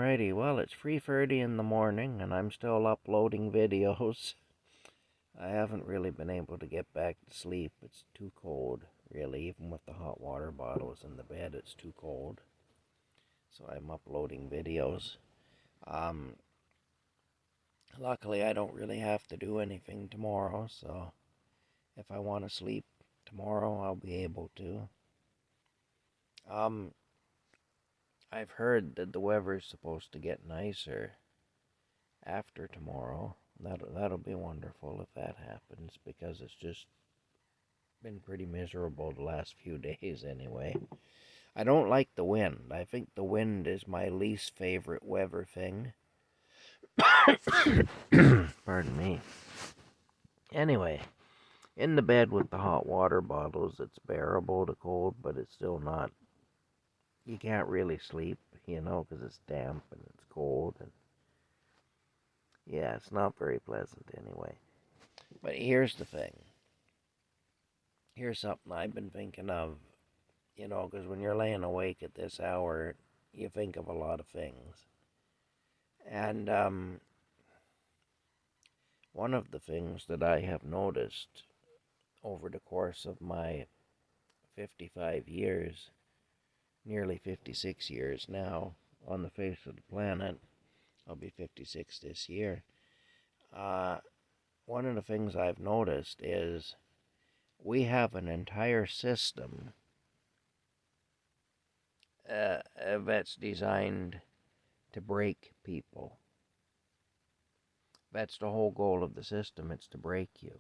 Alrighty, well, it's 3:30 in the morning and I'm still uploading videos. I haven't really been able to get back to sleep. It's too cold, really. Even with the hot water bottles in the bed, it's too cold. So I'm uploading videos. Um, Luckily, I don't really have to do anything tomorrow, so if I want to sleep tomorrow, I'll be able to. Um, I've heard that the weather's supposed to get nicer after tomorrow. That'll be wonderful if that happens, because it's just been pretty miserable the last few days anyway. I don't like the wind. I think the wind is my least favorite weather thing. Pardon me. Anyway, in the bed with the hot water bottles, it's bearable, the cold, but it's still not. You can't really sleep, because it's damp and it's cold. And yeah, it's not very pleasant anyway. But here's the thing. Here's something I've been thinking of, because when you're laying awake at this hour, you think of a lot of things. And one of the things that I have noticed over the course of my 55 years, nearly 56 years now on the face of the planet, I'll be 56 this year. One of the things I've noticed is we have an entire system that's designed to break people. That's the whole goal of the system. It's to break you.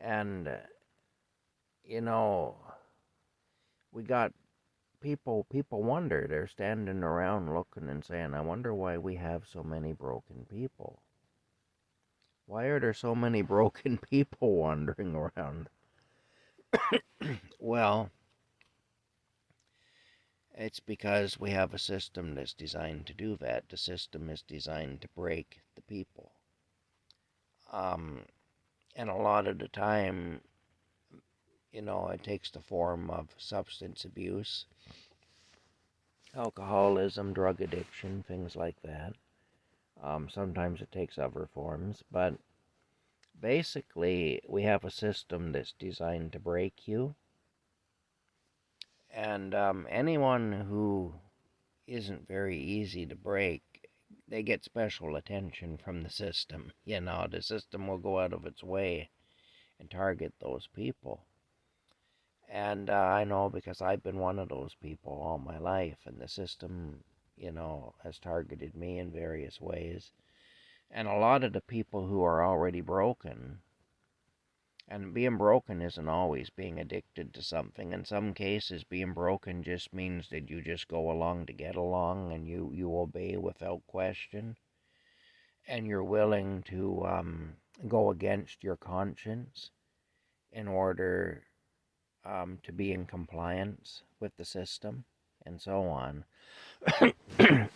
And, we got people wonder. They're standing around looking and saying, I wonder why we have so many broken people. Why are there so many broken people wandering around? Well, it's because we have a system that's designed to do that. The system is designed to break the people. And a lot of the time, it takes the form of substance abuse, alcoholism, drug addiction, things like that. Sometimes it takes other forms, but basically, we have a system that's designed to break you. And anyone who isn't very easy to break, they get special attention from the system. The system will go out of its way and target those people. And I know, because I've been one of those people all my life, and the system, has targeted me in various ways. And a lot of the people who are already broken, and being broken isn't always being addicted to something. In some cases, being broken just means that you just go along to get along, and you obey without question, and you're willing to go against your conscience in order to be in compliance with the system, and so on.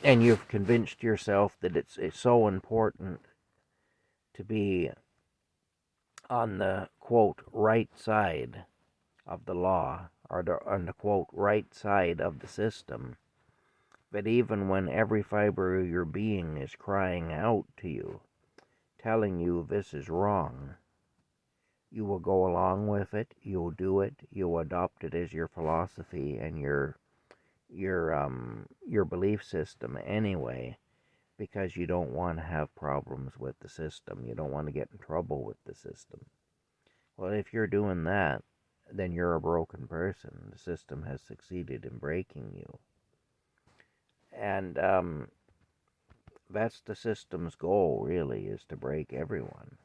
And you've convinced yourself that it's so important to be on the, quote, right side of the law, or on the, quote, right side of the system, that even when every fiber of your being is crying out to you, telling you this is wrong, you will go along with it, you'll do it, you'll adopt it as your philosophy and your belief system anyway, because you don't want to have problems with the system. You don't want to get in trouble with the system. Well, if you're doing that, then you're a broken person. The system has succeeded in breaking you. And that's the system's goal, really, is to break everyone.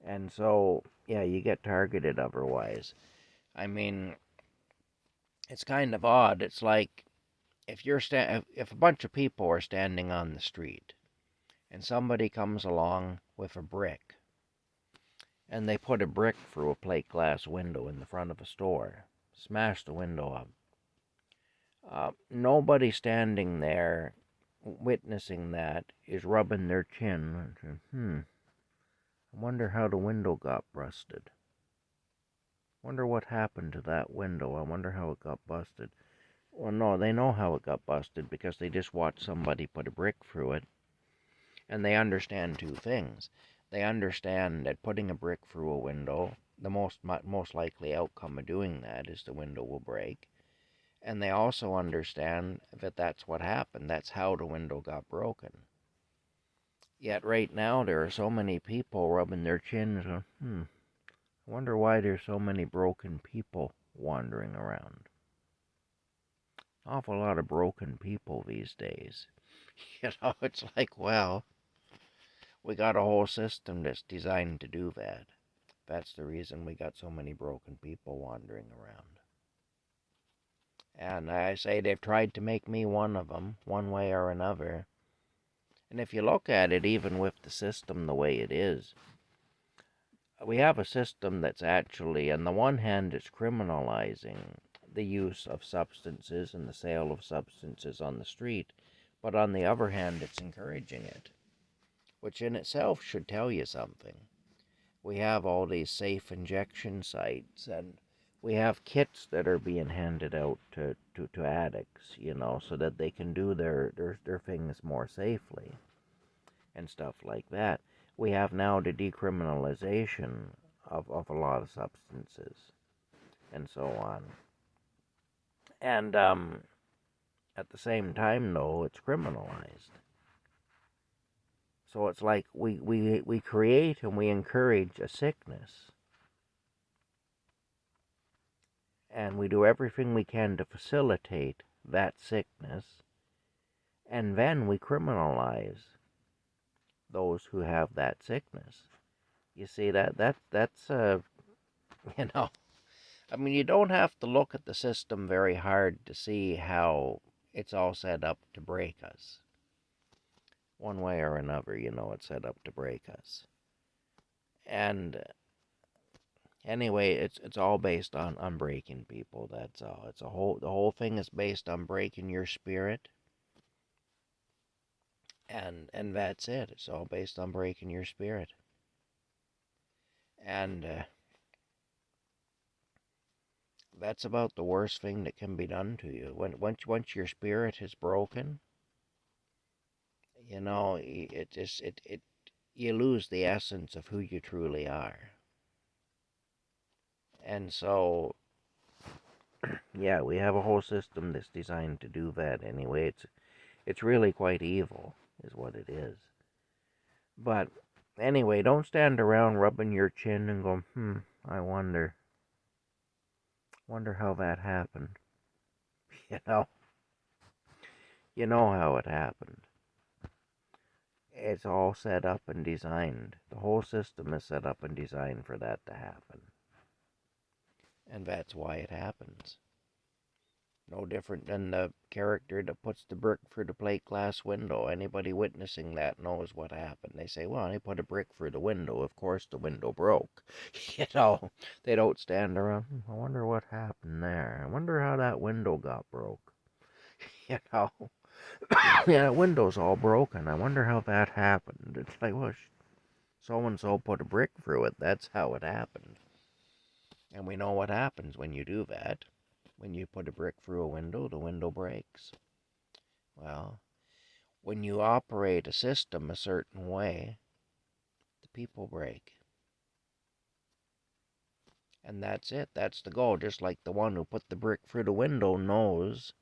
And so, yeah, you get targeted otherwise. I mean, it's kind of odd. It's like if if a bunch of people are standing on the street and somebody comes along with a brick and they put a brick through a plate glass window in the front of a store, smash the window up. Nobody standing there witnessing that is rubbing their chin and saying, I wonder how the window got busted. Wonder what happened to that window. I wonder how it got busted. Well, no, they know how it got busted because they just watched somebody put a brick through it, and they understand two things. They understand that putting a brick through a window, the most likely outcome of doing that is the window will break. And they also understand that that's what happened. That's how the window got broken. Yet right now there are so many people rubbing their chins on, I wonder why there's so many broken people wandering around. Awful lot of broken people these days. It's like, well, we got a whole system that's designed to do that. That's the reason we got so many broken people wandering around. And I say they've tried to make me one of them, one way or another. And if you look at it, even with the system the way it is, we have a system that's actually, on the one hand, it's criminalizing the use of substances and the sale of substances on the street, but on the other hand, it's encouraging it, which in itself should tell you something. We have all these safe injection sites, and we have kits that are being handed out to addicts, so that they can do their things more safely and stuff like that. We have now the decriminalization of a lot of substances and so on. And at the same time, though, it's criminalized. So it's like we create and we encourage a sickness. And we do everything we can to facilitate that sickness. And then we criminalize those who have that sickness. You see, that's I mean, you don't have to look at the system very hard to see how it's all set up to break us. One way or another, it's set up to break us. And anyway, it's all based on breaking people. That's all. The whole thing is based on breaking your spirit. And that's it. It's all based on breaking your spirit. And that's about the worst thing that can be done to you. Once your spirit is broken, you lose the essence of who you truly are. And so, yeah, we have a whole system that's designed to do that anyway. It's really quite evil, is what it is. But anyway, don't stand around rubbing your chin and go, I wonder how that happened. You know, you know how it happened. It's all set up and designed. The whole system is set up and designed for that to happen. And that's why it happens. No different than the character that puts the brick through the plate glass window. Anybody witnessing that knows what happened. They say, well, he put a brick through the window. Of course the window broke. They don't stand around, I wonder what happened there. I wonder how that window got broke. Yeah, the window's all broken. I wonder how that happened. It's like, well, so-and-so put a brick through it. That's how it happened. And we know what happens when you do that. When you put a brick through a window, the window breaks. Well, when you operate a system a certain way, the people break. And that's it. That's the goal. Just like the one who put the brick through the window knows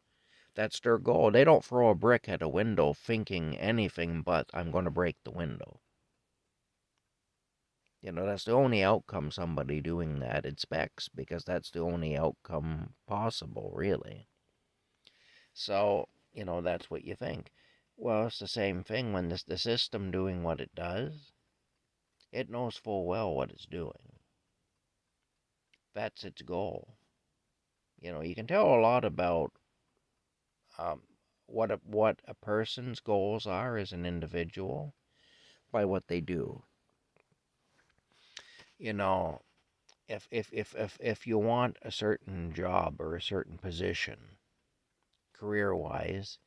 that's their goal. They don't throw a brick at a window thinking anything but, I'm going to break the window. That's the only outcome somebody doing that expects, because that's the only outcome possible, really. So, that's what you think. Well, it's the same thing when the system doing what it does, it knows full well what it's doing. That's its goal. You can tell a lot about what a person's goals are as an individual by what they do. If you want a certain job or a certain position, career-wise,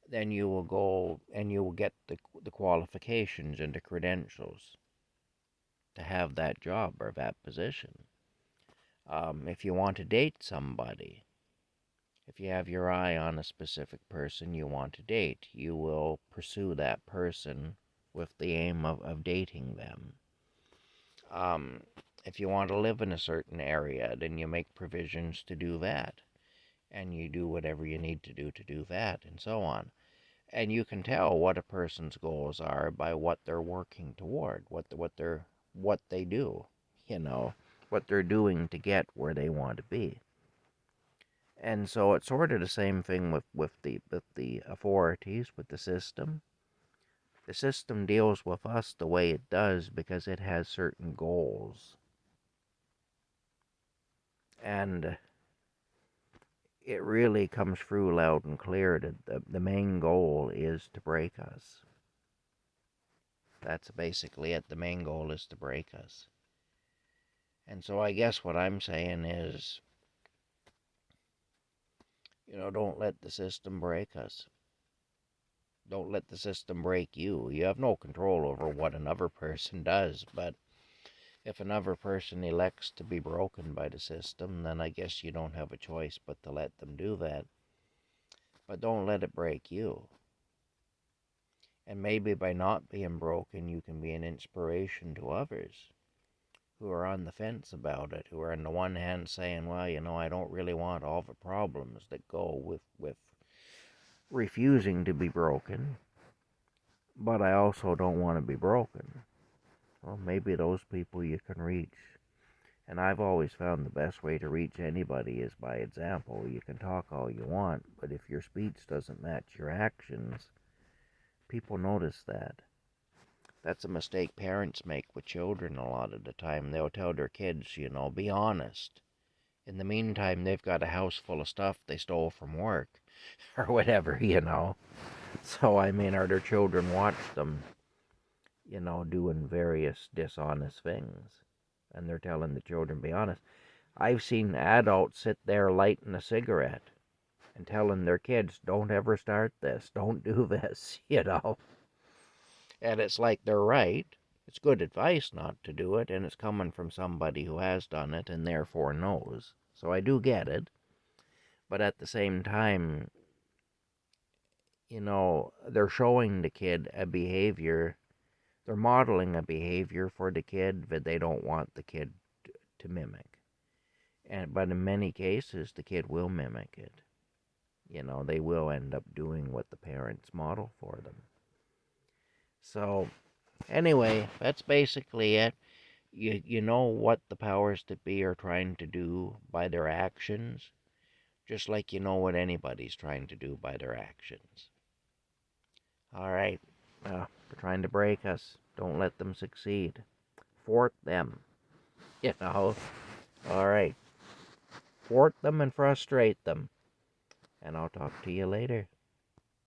then you will go and you will get the qualifications and the credentials to have that job or that position. If you want to date somebody, If you have your eye on a specific person you want to date, you will pursue that person with the aim of dating them. Um, if you want to live in a certain area, then you make provisions to do that. And you do whatever you need to do that, and so on. And you can tell what a person's goals are by what they're working toward, what they do, what they're doing to get where they want to be. And so it's sort of the same thing with the authorities, with the system. The system deals with us the way it does because it has certain goals. And it really comes through loud and clear that the main goal is to break us. That's basically it. The main goal is to break us. And so I guess what I'm saying is, don't let the system break us. Don't let the system break you. You have no control over what another person does, but if another person elects to be broken by the system, then I guess you don't have a choice but to let them do that. But don't let it break you. And maybe by not being broken, you can be an inspiration to others who are on the fence about it, who are on the one hand saying, well, I don't really want all the problems that go with refusing to be broken, but I also don't want to be broken. Well, maybe those people you can reach. And I've always found the best way to reach anybody is by example. You can talk all you want, but if your speech doesn't match your actions, people notice that. That's a mistake parents make with children a lot of the time. They'll tell their kids, be honest. In the meantime, they've got a house full of stuff they stole from work or whatever. So, are their children watch them, doing various dishonest things. And they're telling the children, be honest. I've seen adults sit there lighting a cigarette and telling their kids, don't ever start this, don't do this, And it's like they're right. It's good advice not to do it, and it's coming from somebody who has done it and therefore knows. So I do get it. But at the same time, they're showing the kid a behavior, they're modeling a behavior for the kid that they don't want the kid to mimic. But in many cases, the kid will mimic it. They will end up doing what the parents model for them. So, anyway, that's basically it. You know what the powers that be are trying to do by their actions, just like you know what anybody's trying to do by their actions. All right, they're trying to break us. Don't let them succeed. Thwart them. All right. Thwart them and frustrate them. And I'll talk to you later.